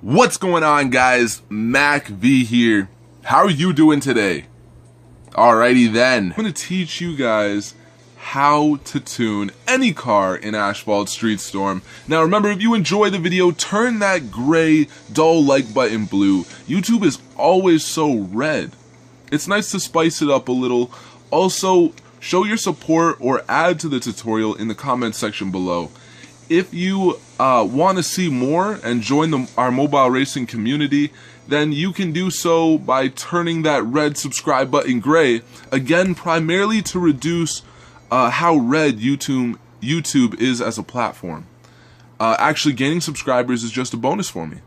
What's going on, guys? Mac V here. How are you doing today? Alrighty then. I'm going to teach you guys how to tune any car in Asphalt Street Storm. Now remember, if you enjoy the video, turn that gray, dull like button blue. YouTube is always so red. It's nice to spice it up a little. Also, show your support or add to the tutorial in the comment section below. If you want to see more and join our mobile racing community, then you can do so by turning that red subscribe button gray, again primarily to reduce how red YouTube is as a platform. Actually, gaining subscribers is just a bonus for me.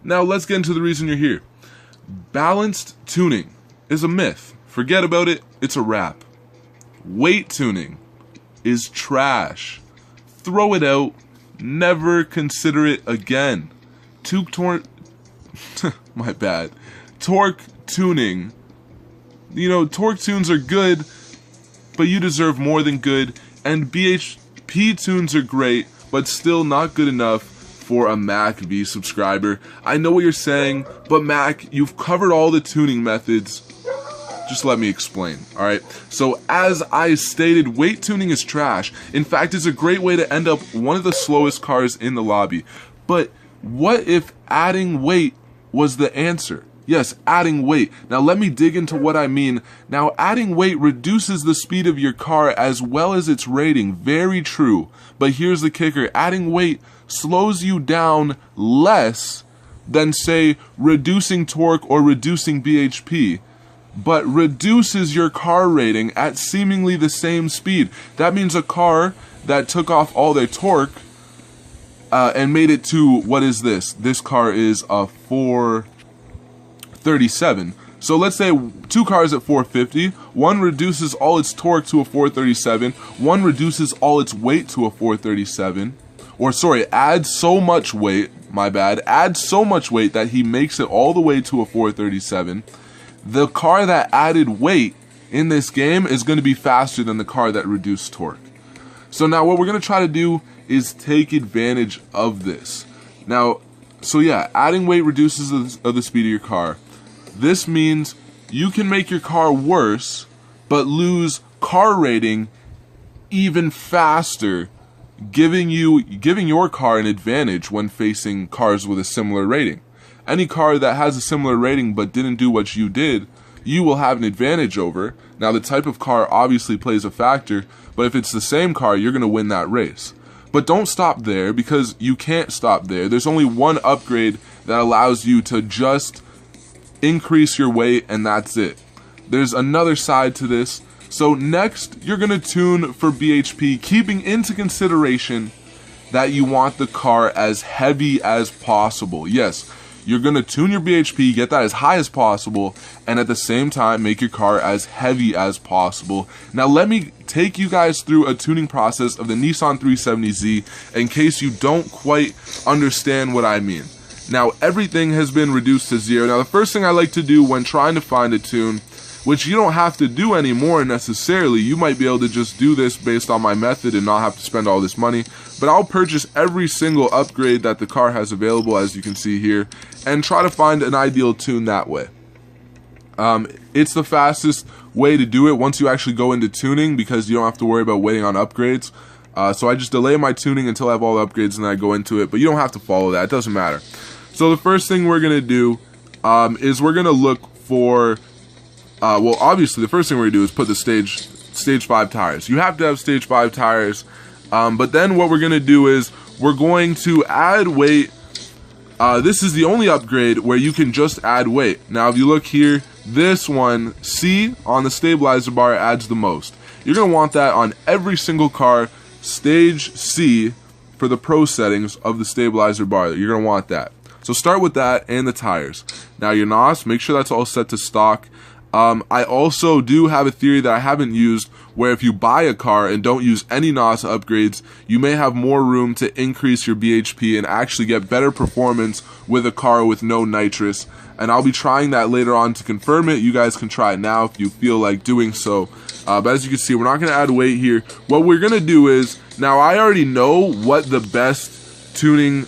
Now let's get into the reason you're here. Balanced tuning is a myth. Forget about it, it's a wrap. Weight tuning is trash. Throw it out, never consider it again. My bad. Torque tuning. You know, torque tunes are good, but you deserve more than good. And BHP tunes are great, but still not good enough for a Mac V subscriber. I know what you're saying, but Mac, you've covered all the tuning methods. Just let me explain, alright? So as I stated, weight tuning is trash. In fact, it's a great way to end up one of the slowest cars in the lobby. But what if adding weight was the answer? Yes, adding weight. Now let me dig into what I mean. Now adding weight reduces the speed of your car as well as its rating. Very true. But here's the kicker. Adding weight slows you down less than, say, reducing torque or reducing BHP, but reduces your car rating at seemingly the same speed. That means a car that took off all their torque and made it to, what is this? This car is a 437. So let's say two cars at 450, one reduces all its torque to a 437, one reduces all its weight to a 437, or sorry, adds so much weight, adds so much weight that he makes it all the way to a 437. The car that added weight in this game is going to be faster than the car that reduced torque. So now what we're going to try to do is take advantage of this. Now, so yeah, adding weight reduces the speed of your car. This means you can make your car worse, but lose car rating even faster, giving your car an advantage when facing cars with a similar rating. Any car that has a similar rating but didn't do what you did, you will have an advantage over. Now the type of car obviously plays a factor, but if it's the same car, you're going to win that race. But don't stop there, because you can't stop there. There's only one upgrade that allows you to just increase your weight, and that's it. There's another side to this. So next, you're going to tune for BHP, keeping into consideration that you want the car as heavy as possible. Yes, you're going to tune your BHP, get that as high as possible, and at the same time, make your car as heavy as possible. Now let me take you guys through a tuning process of the Nissan 370Z in case you don't quite understand what I mean. Now, everything has been reduced to 0. Now, the first thing I like to do when trying to find a tune, which you don't have to do anymore necessarily, you might be able to just do this based on my method and not have to spend all this money, but I'll purchase every single upgrade that the car has available, as you can see here, and try to find an ideal tune that way. It's the fastest way to do it once you actually go into tuning, because you don't have to worry about waiting on upgrades. So I just delay my tuning until I have all the upgrades and then I go into it, but you don't have to follow that, it doesn't matter. So the first thing we're going to do is we're going to look for, well obviously the first thing we're going to do is put the stage 5 tires. You have to have stage 5 tires, but then what we're going to do is we're going to add weight. This is the only upgrade where you can just add weight. Now if you look here, this one, C, on the stabilizer bar adds the most. You're going to want that on every single car, stage C, for the pro settings of the stabilizer bar. You're going to want that. So start with that and the tires. Now your NOS, make sure that's all set to stock. I also do have a theory that I haven't used, where if you buy a car and don't use any NOS upgrades, you may have more room to increase your BHP and actually get better performance with a car with no nitrous. And I'll be trying that later on to confirm it. You guys can try it now if you feel like doing so. But as you can see, we're not going to add weight here. What we're going to do is, now I already know what the best tuning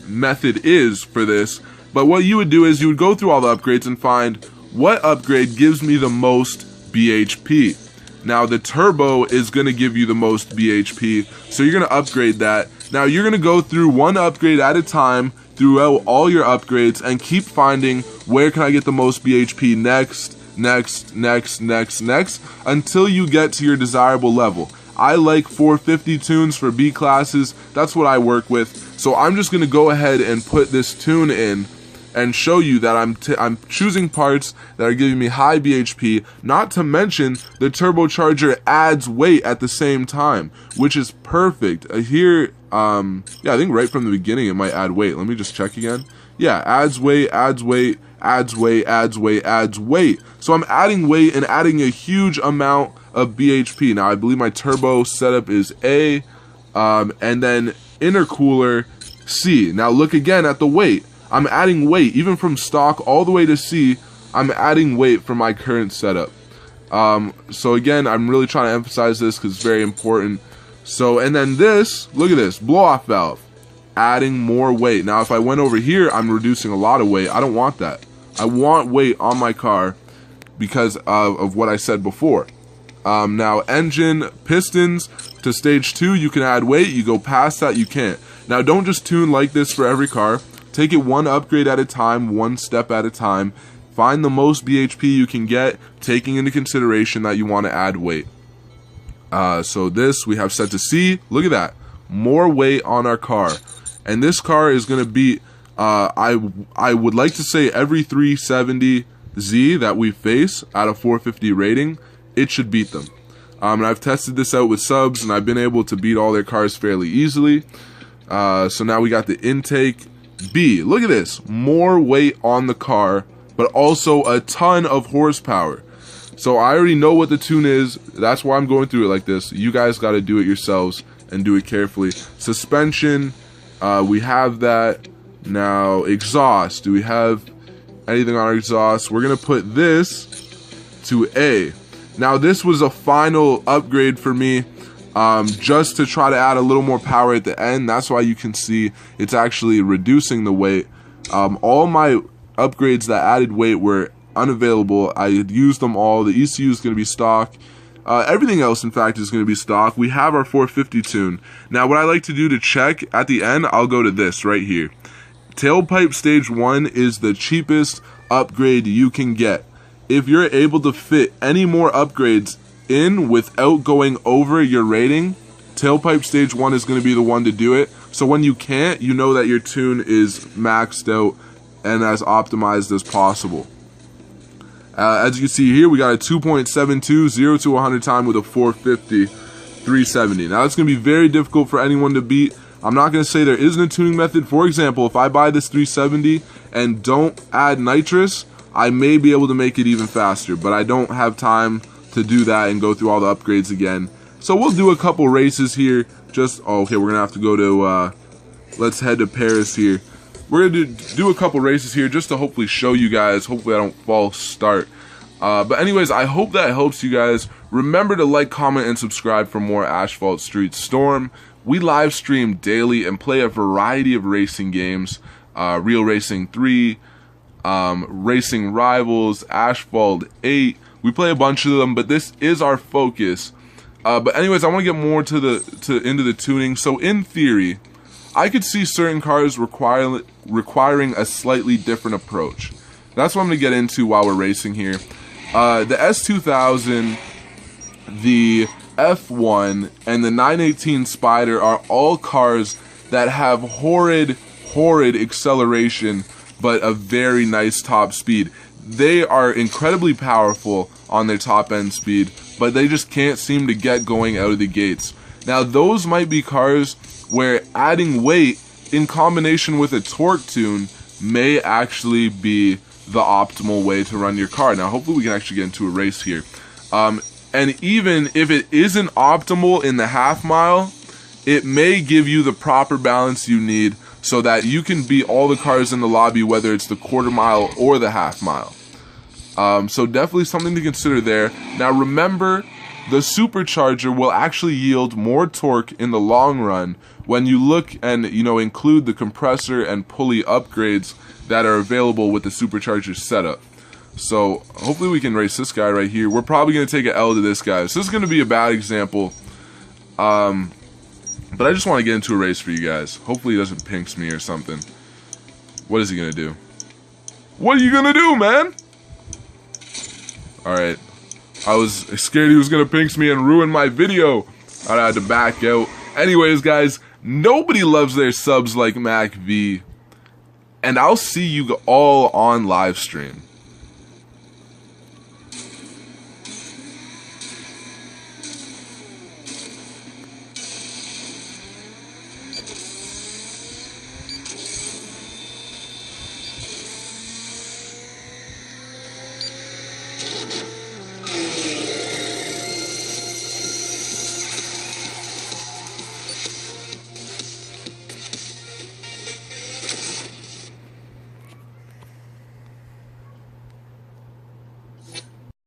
method is for this, but what you would do is you would go through all the upgrades and find what upgrade gives me the most BHP. Now the turbo is going to give you the most BHP, so you're going to upgrade that. Now you're going to go through one upgrade at a time throughout all your upgrades and keep finding where can I get the most BHP next, until you get to your desirable level. I like 450 tunes for B classes, that's what I work with. So I'm just going to go ahead and put this tune in and show you that I'm choosing parts that are giving me high BHP, not to mention the turbocharger adds weight at the same time, which is perfect. Here, yeah, I think right from the beginning it might add weight. Let me just check again. Yeah, adds weight, adds weight, adds weight, adds weight, adds weight. So I'm adding weight and adding a huge amount of BHP. Now I believe my turbo setup is A, and then intercooler C. Now look again at the weight. I'm adding weight, even from stock all the way to C, I'm adding weight for my current setup. So again, I'm really trying to emphasize this because it's very important. So, and then this, look at this, blow-off valve, adding more weight. Now if I went over here, I'm reducing a lot of weight. I don't want that. I want weight on my car because of what I said before. Now engine, pistons, to stage 2 you can add weight, you go past that you can't. Now don't just tune like this for every car. Take it one upgrade at a time, one step at a time. Find the most BHP you can get, taking into consideration that you want to add weight. So this we have set to C. Look at that. More weight on our car. And this car is going to beat, I would like to say every 370Z that we face at a 450 rating, it should beat them. And I've tested this out with subs, and I've been able to beat all their cars fairly easily. So now we got the intake. B, look at this, more weight on the car, but also a ton of horsepower. So I already know what the tune is, that's why I'm going through it like this. You guys got to do it yourselves and do it carefully. Suspension, we have that. Now exhaust, do we have anything on our exhaust? We're going to put this to A. Now this was a final upgrade for me. Just to try to add a little more power at the end. That's why you can see it's actually reducing the weight. All my upgrades that added weight were unavailable. I had used them all. The ECU is going to be stock. Everything else, in fact, is going to be stock. We have our 450 tune. Now, what I like to do to check at the end, I'll go to this right here. Tailpipe stage 1 is the cheapest upgrade you can get. If you're able to fit any more upgrades in without going over your rating, tailpipe stage 1 is going to be the one to do it. So when you can't, you know that your tune is maxed out and as optimized as possible. As you can see here, we got a 2.72 0 to 100 time with a 450 370. Now it's going to be very difficult for anyone to beat. I'm not going to say there isn't a tuning method. For example, if I buy this 370 and don't add nitrous, I may be able to make it even faster, but I don't have time to do that and go through all the upgrades again. So we'll do a couple races here. Okay, we're gonna have to go to let's head to Paris here. We're gonna do a couple races here just to hopefully show you guys. Hopefully I don't false start. But anyways, I hope that helps you guys. Remember to like, comment, and subscribe for more Asphalt Street Storm. We live stream daily and play a variety of racing games. Real Racing 3, Racing Rivals, Asphalt 8. We play a bunch of them, but this is our focus. But anyways, I want to get more into the tuning. So in theory, I could see certain cars requiring a slightly different approach. That's what I'm going to get into while we're racing here. The S2000, the F1, and the 918 Spider are all cars that have horrid acceleration, but a very nice top speed. They are incredibly powerful on their top end speed, but they just can't seem to get going out of the gates. Now those might be cars where adding weight in combination with a torque tune may actually be the optimal way to run your car. Now, hopefully we can actually get into a race here. And even if it isn't optimal in the half mile, it may give you the proper balance you need so that you can beat all the cars in the lobby, whether it's the quarter mile or the half mile. So definitely something to consider there. Now remember, the supercharger will actually yield more torque in the long run when you look and, you know, include the compressor and pulley upgrades that are available with the supercharger setup. So hopefully we can race this guy right here. We're probably going to take an L to this guy. So this is going to be a bad example. But I just want to get into a race for you guys. Hopefully he doesn't pinks me or something. What is he going to do? What are you going to do, man? Alright. I was scared he was going to pinks me and ruin my video. I had to back out. Anyways, guys, nobody loves their subs like Mack V. And I'll see you all on live stream.